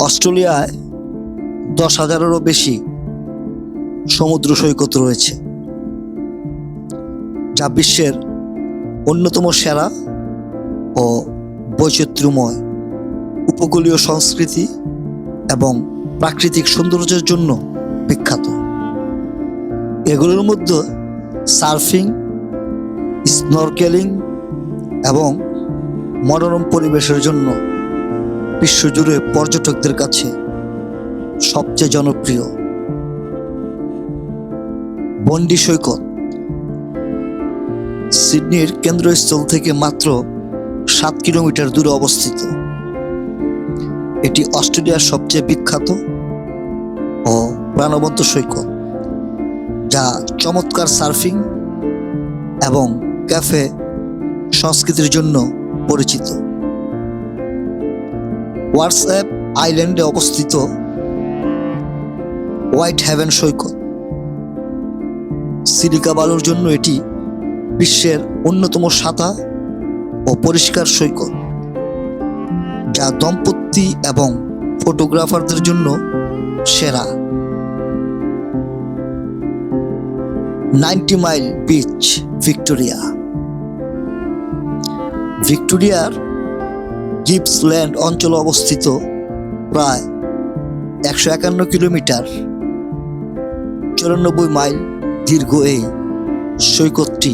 অস্ট্রেলিয়ায় 10,000-এরও বেশি সমুদ্র সৈকত রয়েছে, যা বিশ্বের অন্যতম সেরা ও বৈচিত্র্যময় উপকূলীয় সংস্কৃতি এবং প্রাকৃতিক সৌন্দর্যের জন্য বিখ্যাত। এগুলোর মধ্যে সার্ফিং, স্নরকেলিং এবং মনোরম পরিবেশের জন্য বিশ্বজুড়ে পর্যটকদের কাছে সবচেয়ে জনপ্রিয়। বন্ডি সৈকত সিডনির কেন্দ্রস্থল থেকে মাত্র 7 কিলোমিটার দূরে অবস্থিত। এটি অস্ট্রেলিয়ার সবচেয়ে বিখ্যাত ও প্রাণবন্ত সৈকত, যা চমৎকার সার্ফিং এবং ক্যাফে সংস্কৃতির জন্য পরিচিত। হোয়াটসঅ্যাপ আইল্যান্ডে অবস্থিত হোয়াইট হ্যাভেন সৈকত সিলিকা বালুর জন্য এটি বিশ্বের অন্যতম সাদা ও পরিষ্কার সৈকত, যা দম্পতি এবং ফটোগ্রাফারদের জন্য সেরা। 90 মাইল বিচ ভিক্টোরিয়া। ভিক্টোরিয়ার গিপসল্যান্ড অঞ্চলে অবস্থিত প্রায় 151 কিলোমিটার 94 মাইল দীর্ঘ এই সৈকতটি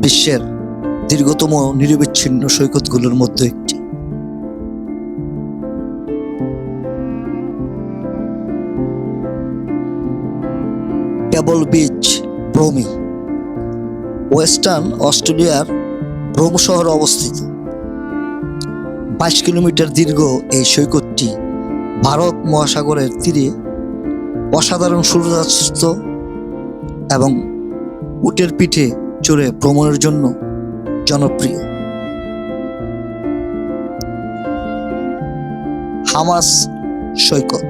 বিশ্বের দীর্ঘতম নিরবিচ্ছিন্ন সৈকতগুলোর মধ্যে একটি। পেবল বিচ, ব্রোমি। ওয়েস্টার্ন অস্ট্রেলিয়ার ব্রোম শহরে অবস্থিত 22 কিলোমিটার দীর্ঘ এই সৈকতটি ভারত মহাসাগরের তীরে অসাধারণ সূর্যাস্ত এবং উটের পিঠে চড়ে ভ্রমণের জন্য জনপ্রিয়। হামাস সৈকত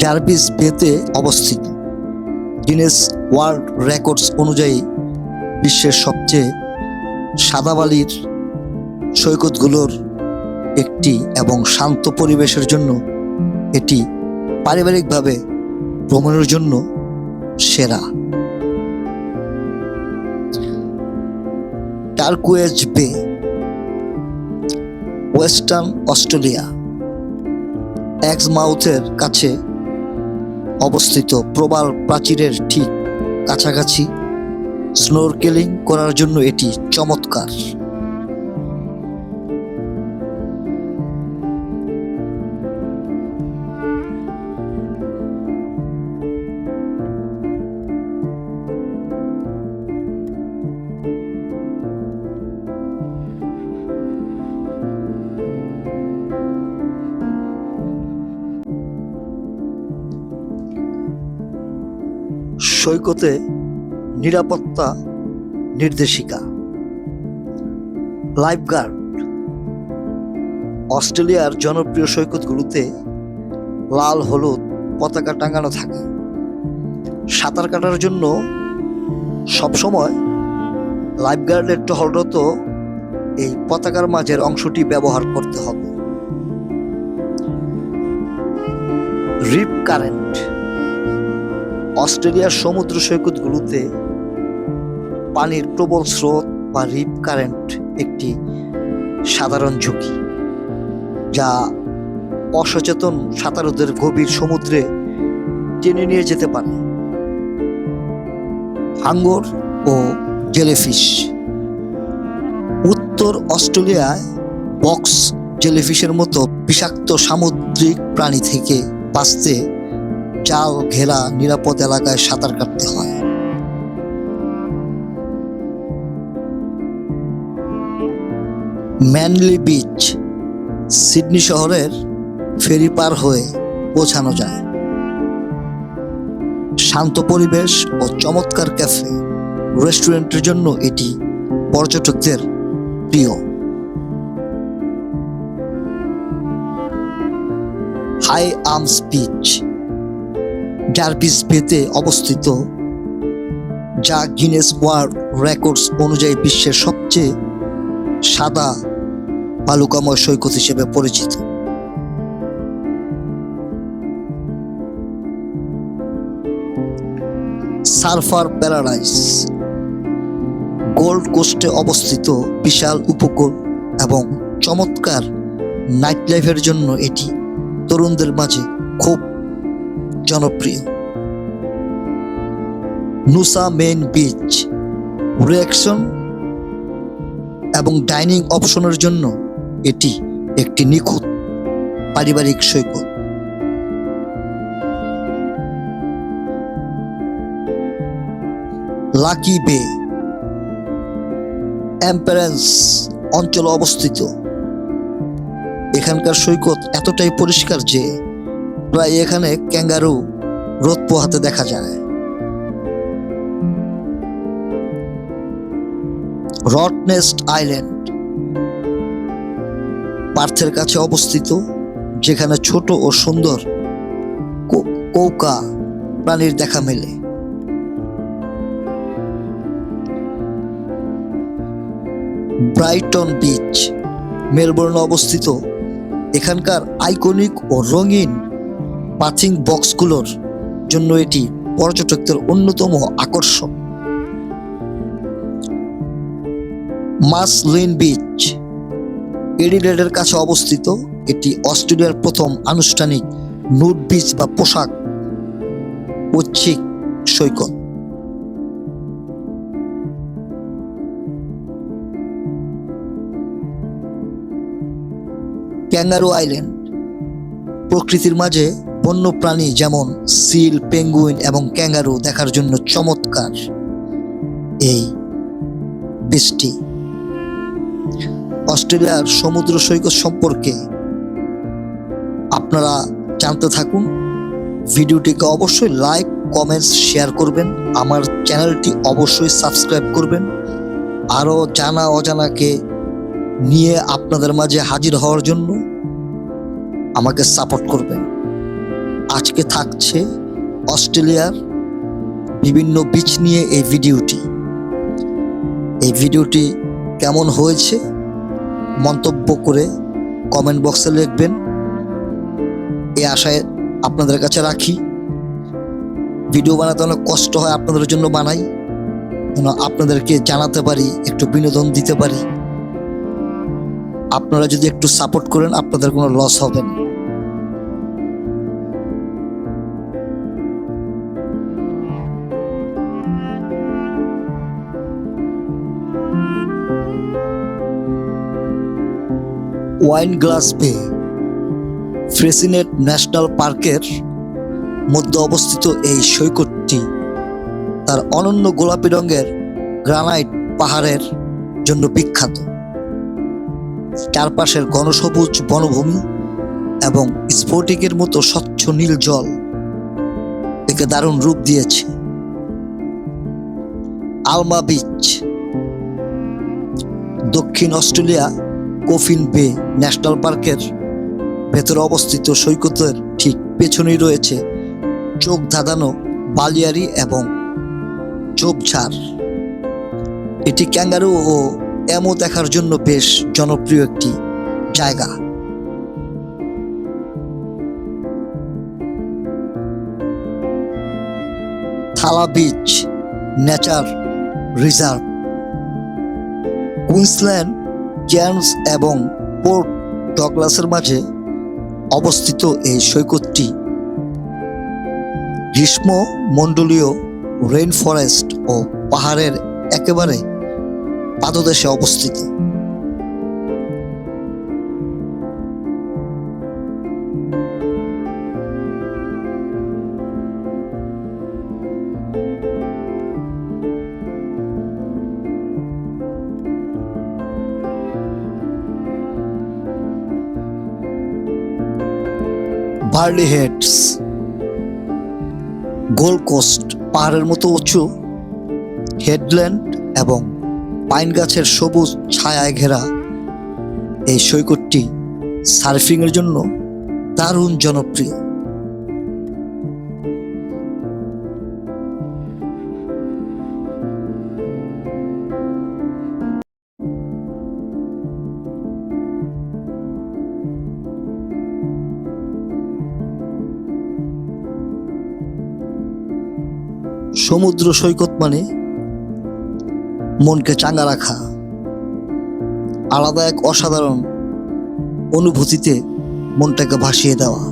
জার্ভিস বেতে অবস্থিত। গিনেস ওয়ার্ল্ড রেকর্ডস অনুযায়ী বিশ্বের সবচেয়ে সাদা বালির সৈকতগুলোর একটি এবং শান্ত পরিবেশের জন্য এটি পারিবারিকভাবে ভ্রমণের জন্য সেরা। টার্কুয়েজ বে, ওয়েস্টার্ন অস্ট্রেলিয়া এক্সমাউথের কাছে অবস্থিত প্রবাল প্রাচীরের ঠিক কাছাকাছি স্নোরকেলিং করার জন্য এটি চমৎকার। সৈকতে নিরাপত্তা নির্দেশিকা। লাইফগার্ড। অস্ট্রেলিয়ার জনপ্রিয় সৈকতগুলোতে লাল হলুদ পতাকা টাঙানো থাকে। সাঁতার কাটার জন্য সবসময় লাইফগার্ডের টহলরত এই পতাকার মাঝের অংশটি ব্যবহার করতে হবে। রিপ কারেন্ট। অস্ট্রেলিয়ার সমুদ্র সৈকতগুলোতে পানির প্রবল স্রোত বা রিপ কারেন্ট একটি সাধারণ ঝুঁকি, যা অসচেতন সাঁতারুদের গভীর সমুদ্রে টেনে নিয়ে যেতে পারে। হাঙ্গর ও জেলিফিশ। উত্তর অস্ট্রেলিয়ায় বক্স জেলিফিশের মতো বিষাক্ত সামুদ্রিক প্রাণী থেকে বাঁচতে জাল ঘেরা নিরাপদ এলাকায় সাঁতার কাটতে হয়। ম্যানলি বিচ, সিডনি শহরের ফেরি পার হয়ে পৌঁছানো যায়। শান্ত পরিবেশ ও চমৎকার ক্যাফে রেস্টুরেন্টের জন্য এটি পর্যটকদের প্রিয়। হাই আর্মস বিচ, জার্ভিস বেতে অবস্থিত, যা গিনেস ওয়ার্ল্ড রেকর্ডস অনুযায়ী বিশ্বের সবচেয়ে সাদা বালুকাময় সৈকত হিসেবে পরিচিত। সার্ফার প্যারাডাইস গোল্ড কোস্টে অবস্থিত বিশাল উপকূল এবং চমৎকার নাইট লাইফের জন্য এটি তরুণদের মাঝে খুব জনপ্রিয়। নুসা মেইন বিচ রিঅ্যাকশন এবং ডাইনিং অপশনের জন্য এটি একটি নিখুঁত পারিবারিক সৈকত। লাকি বে এম্পারেন্স অঞ্চলে অবস্থিত। এখানকার সৈকত এতটাই পরিষ্কার যে প্রায় এখানে ক্যাঙ্গারু রোদ পোহাতে দেখা যায়। রটনেস্ট আইল্যান্ড পার্থের কাছে অবস্থিত, যেখানে ছোট ও সুন্দর কৌকা প্রাণীর দেখা মেলে। ব্রাইটন বিচ মেলবোর্নে অবস্থিত। এখানকার আইকনিক ও রঙিন বাথিং বক্সগুলোর জন্য এটি পর্যটকদের অন্যতম আকর্ষণ। মাসলিন বিচ এডিলেডের কাছে অবস্থিত। এটি অস্ট্রেলিয়ার প্রথম আনুষ্ঠানিক নুড বিচ বা পোশাক ঐচ্ছিক সৈকত। ক্যাঙ্গারু আইল্যান্ড প্রকৃতির মাঝে বন্য প্রাণী যেমন সিল, পেঙ্গুইন এবং ক্যাঙ্গারু দেখার জন্য চমৎকার এই বিচটি। অস্ট্রেলিয়ার সমুদ্র সৈকত সম্পর্কে আপনারা জানতে থাকুন। ভিডিওটিকে অবশ্যই লাইক, কমেন্টস, শেয়ার করবেন। আমার চ্যানেলটি অবশ্যই সাবস্ক্রাইব করবেন। আরও জানা অজানাকে নিয়ে আপনাদের মাঝে হাজির হওয়ার জন্য আমাকে সাপোর্ট করবেন। আজকে থাকছে অস্ট্রেলিয়ার বিভিন্ন বিচ নিয়ে এই ভিডিওটি। এই ভিডিওটি কেমন হয়েছে মন্তব্য করে কমেন্ট বক্সে লিখবেন, এই আশায় আপনাদের কাছে রাখি। ভিডিও বানাতে অনেক কষ্ট হয়, আপনাদের জন্য বানাই যেন আপনাদেরকে জানাতে পারি, একটু বিনোদন দিতে পারি। আপনারা যদি একটু সাপোর্ট করেন আপনাদের কোনো লস হবে না। ওয়াইন গ্লাস বে ফ্রেসিনেট ন্যাশনাল পার্কের মধ্যে অবস্থিত এই সৈকতটি তার অনন্য গোলাপি রঙের গ্রানাইট পাহাড়ের জন্য বিখ্যাত। চারপাশের ঘনসবুজ বনভূমি এবং স্ফটিকের মতো স্বচ্ছ নীল জল একে দারুণ রূপ দিয়েছে। আলমা বিচ দক্ষিণ অস্ট্রেলিয়া কফিন বে ন্যাশনাল পার্কের ভেতরে অবস্থিত। সৈকতের ঠিক পেছনেই রয়েছে চোখ ধাঁধানো বালিয়ারি এবং ঝোপঝাড়। এটি ক্যাঙ্গারু ও এমো দেখার জন্য বেশ জনপ্রিয় একটি জায়গা। থালা beach nature reserve Queensland, Cairns এবং পোর্ট ডগলাসের মাঝে অবস্থিত এই সৈকতটি গ্রীষ্মমণ্ডলীয় রেইন ফরেস্ট ও পাহাড়ের একেবারে পাদদেশে অবস্থিত। বার্লি হেডস গোল্ড কোস্ট পাহাড়ের মতো উঁচু হেডল্যান্ড এবং পাইন গাছের সবুজ ছায়ায় ঘেরা এই সৈকতটি সার্ফিং এর জন্য দারুণ জনপ্রিয়। সমুদ্র সৈকত মানে মনকে চাঙ্গা রাখা, আলাদা এক অসাধারণ অনুভূতিতে মনটাকে ভাসিয়ে দেওয়া।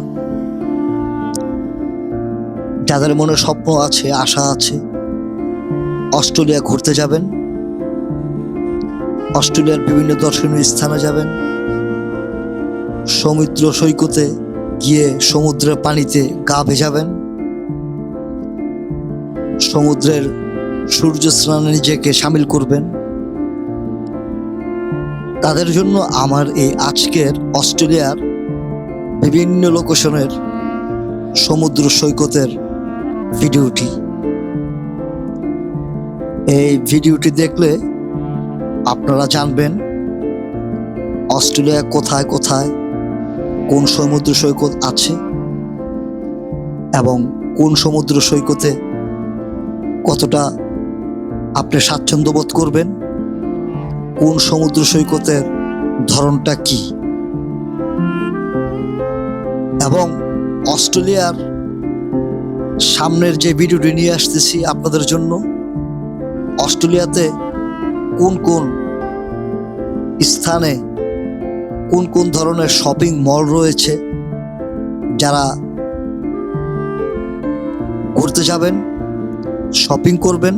যাদের মনে স্বপ্ন আছে, আশা আছে, অস্ট্রেলিয়া ঘুরতে যাবেন, অস্ট্রেলিয়ার বিভিন্ন দর্শনীয় স্থানে যাবেন, সমুদ্র সৈকতে গিয়ে সমুদ্রের পানিতে গা ভেজাবেন, সমুদ্রের সূর্য স্নানে নিজেকে সামিল করবেন, তাদের জন্য আমার এই আজকের অস্ট্রেলিয়ার বিভিন্ন লোকেশনের সমুদ্র সৈকতের ভিডিওটি। এই ভিডিওটি দেখলে আপনারা জানবেন অস্ট্রেলিয়া কোথায় কোথায় কোন সমুদ্র সৈকত আছে এবং কোন সমুদ্র সৈকতে কতটা আপনি স্বাচ্ছন্দ্য বোধ করবেন, কোন সমুদ্র সৈকতের ধরনটা কি, এবং অস্ট্রেলিয়ার সামনের যে ভিডিওটি নিয়ে আসতেছি আপনাদের জন্য, অস্ট্রেলিয়াতে কোন কোন স্থানে কোন কোন ধরনের শপিং মল রয়েছে, যারা ঘুরতে যাবেন, শপিং করবেন,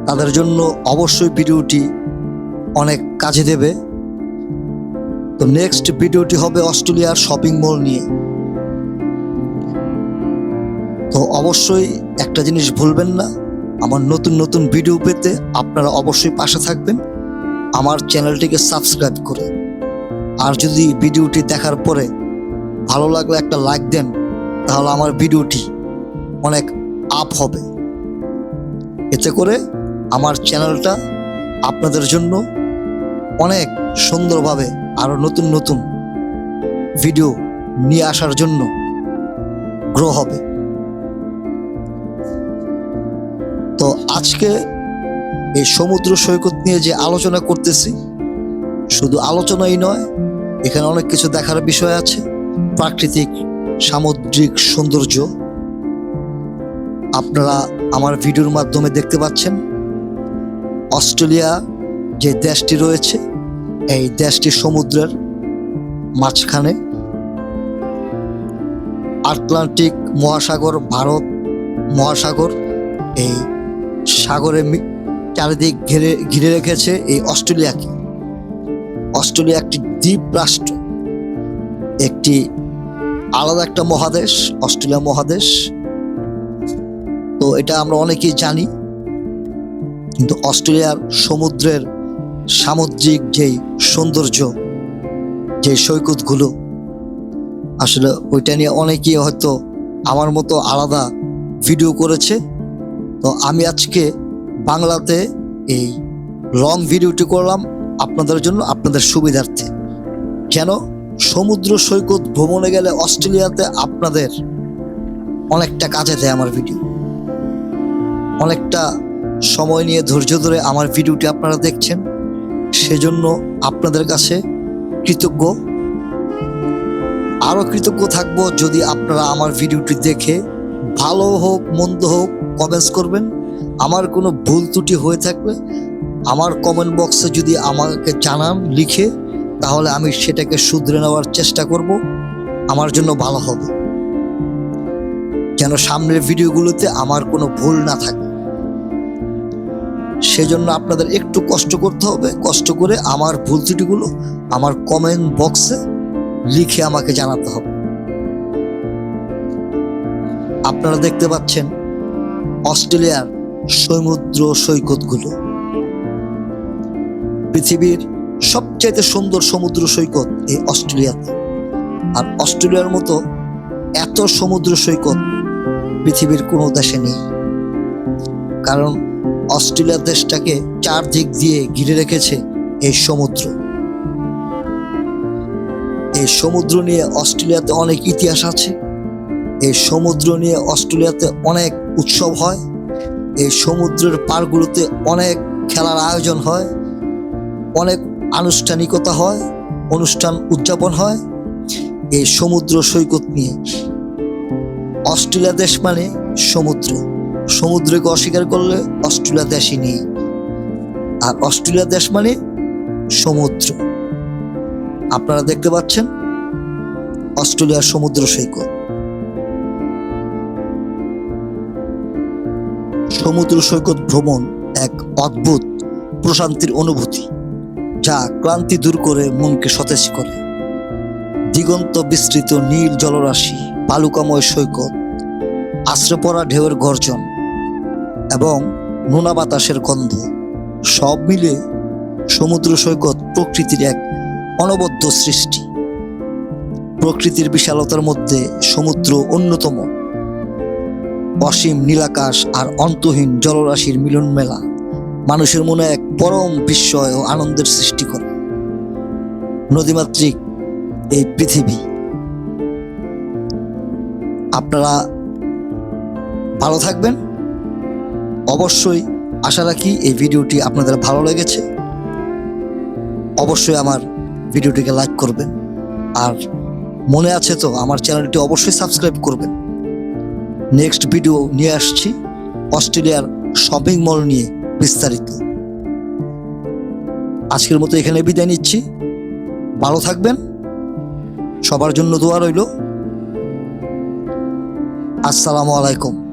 তাদের জন্য অবশ্যই ভিডিওটি অনেক কাজে দেবে। তো নেক্সট ভিডিওটি হবে অস্ট্রেলিয়ার শপিং মল নিয়ে। তো অবশ্যই একটা জিনিস ভুলবেন না, আমার নতুন নতুন ভিডিও পেতে আপনারা অবশ্যই পাশে থাকবেন, আমার চ্যানেলটিকে সাবস্ক্রাইব করে। আর যদি ভিডিওটি দেখার পরে ভালো লাগলে একটা লাইক দেন, তাহলে আমার ভিডিওটি অনেক আপ হবে। এতে করে আমার চ্যানেলটা আপনাদের জন্য অনেক সুন্দরভাবে আরো নতুন নতুন ভিডিও নিয়ে আসার জন্য গ্রো হবে। তো আজকে এই সমুদ্র সৈকত নিয়ে যে আলোচনা করতেছি, শুধু আলোচনাই নয়, এখানে অনেক কিছু দেখার বিষয় আছে। প্রাকৃতিক সামুদ্রিক সৌন্দর্য আপনারা আমার ভিডিওর মাধ্যমে দেখতে পাচ্ছেন। অস্ট্রেলিয়া যে দেশটি রয়েছে, এই দেশটি সমুদ্রের মাঝখানে। আটলান্টিক মহাসাগর, ভারত মহাসাগর, এই সাগরের চারিদিক ঘিরে রেখেছে এই অস্ট্রেলিয়াকে। অস্ট্রেলিয়া একটি দ্বীপ রাষ্ট্র, একটি আলাদা একটা মহাদেশ, অস্ট্রেলিয়া মহাদেশ। তো এটা আমরা অনেকেই জানি, কিন্তু অস্ট্রেলিয়ার সমুদ্রের সামুদ্রিক যেই সৌন্দর্য, যে সৈকতগুলো, আসলে ওইটা নিয়ে অনেকেই হয়তো আমার মতো আলাদা ভিডিও করেছে। তো আমি আজকে বাংলাতে এই লং ভিডিওটি করলাম আপনাদের জন্য, আপনাদের সুবিধার্থে, যেন সমুদ্র সৈকত ভ্রমণে গেলে অস্ট্রেলিয়াতে আপনাদের অনেকটা কাজে দেয় আমার ভিডিও। অনেকটা সময় নিয়ে ধৈর্য ধরে আমার ভিডিওটি আপনারা দেখছেন, সেজন্য আপনাদের কাছে কৃতজ্ঞ। আরো কৃতজ্ঞ থাকবো যদি আপনারা আমার ভিডিওটি দেখে ভালো হোক মন্দ হোক কমেন্টস করবেন। আমার কোনো ভুল ত্রুটি হয়ে থাকলে আমার কমেন্ট বক্সে যদি আমাকে জানান লিখে, তাহলে আমি সেটাকে শুধরে নেওয়ার চেষ্টা করব, আমার জন্য ভালো হবে, যেন সামনের ভিডিওগুলোতে আমার কোনো ভুল না থাকে। সেজন্য আপনাদের একটু কষ্ট করতে হবে, কষ্ট করে আমার ভুল ত্রুটিগুলো আমার কমেন্ট বক্সে লিখে আমাকে জানাতে হবে। আপনারা দেখতে পাচ্ছেন অস্ট্রেলিয়ার সমুদ্র সৈকতগুলো, পৃথিবীর সবচাইতে সুন্দর সমুদ্র সৈকত এই অস্ট্রেলিয়াতে। আর অস্ট্রেলিয়ার মতো এত সমুদ্র সৈকত পৃথিবীর কোনো দেশে নেই, কারণ অস্ট্রেলিয়া দেশটাকে চারদিক দিয়ে ঘিরে রেখেছে এই সমুদ্র। এই সমুদ্র নিয়ে অস্ট্রেলিয়াতে অনেক ইতিহাস আছে, এই সমুদ্র নিয়ে অস্ট্রেলিয়াতে অনেক উৎসব হয়, এই সমুদ্রের পাড়গুলোতে অনেক খেলার আয়োজন হয়, অনেক আনুষ্ঠানিকতা হয়, অনুষ্ঠান উদযাপন হয় এই সমুদ্র সৈকত নিয়ে। অস্ট্রেলিয়া দেশ মানে সমুদ্র, সমুদ্রকে অস্বীকার করলে অস্ট্রেলিয়া দেশই নেই। আর অস্ট্রেলিয়া দেশ মানে সমুদ্র। আপনারা দেখতে পাচ্ছেন অস্ট্রেলিয়ার সমুদ্র সৈকত। সমুদ্র সৈকত ভ্রমণ এক অদ্ভুত প্রশান্তির অনুভূতি, যা ক্লান্তি দূর করে মনকে সতেজ করে। দিগন্ত বিস্তৃত নীল জলরাশি, বালুকাময় সৈকত, আছড়ে পড়া ঢেউয়ের গর্জন এবং নোনা বাতাসের গন্ধ, সব মিলে সমুদ্র সৈকত প্রকৃতির এক অনবদ্য সৃষ্টি। প্রকৃতির বিশালতার মধ্যে সমুদ্র অন্যতম। অসীম নীলাকাশ আর অন্তহীন জলরাশির মিলন মেলা মানুষের মনে এক পরম বিস্ময় ও আনন্দের সৃষ্টি করে। নদীমাতৃক এই পৃথিবী। আপনারা ভালো থাকবেন। অবশ্যই আশা রাখি এই ভিডিওটি আপনাদের ভালো লেগেছে। অবশ্যই আমার ভিডিওটিকে লাইক করবেন, আর মনে আছে তো আমার চ্যানেলটি অবশ্যই সাবস্ক্রাইব করবেন। নেক্সট ভিডিও নিয়ে আসছি অস্ট্রেলিয়ার শপিং মল নিয়ে বিস্তারিত। আজকের মতো এখানে বিদায় নিচ্ছি। ভালো থাকবেন, সবার জন্য দোয়া রইল। আসসালামু আলাইকুম।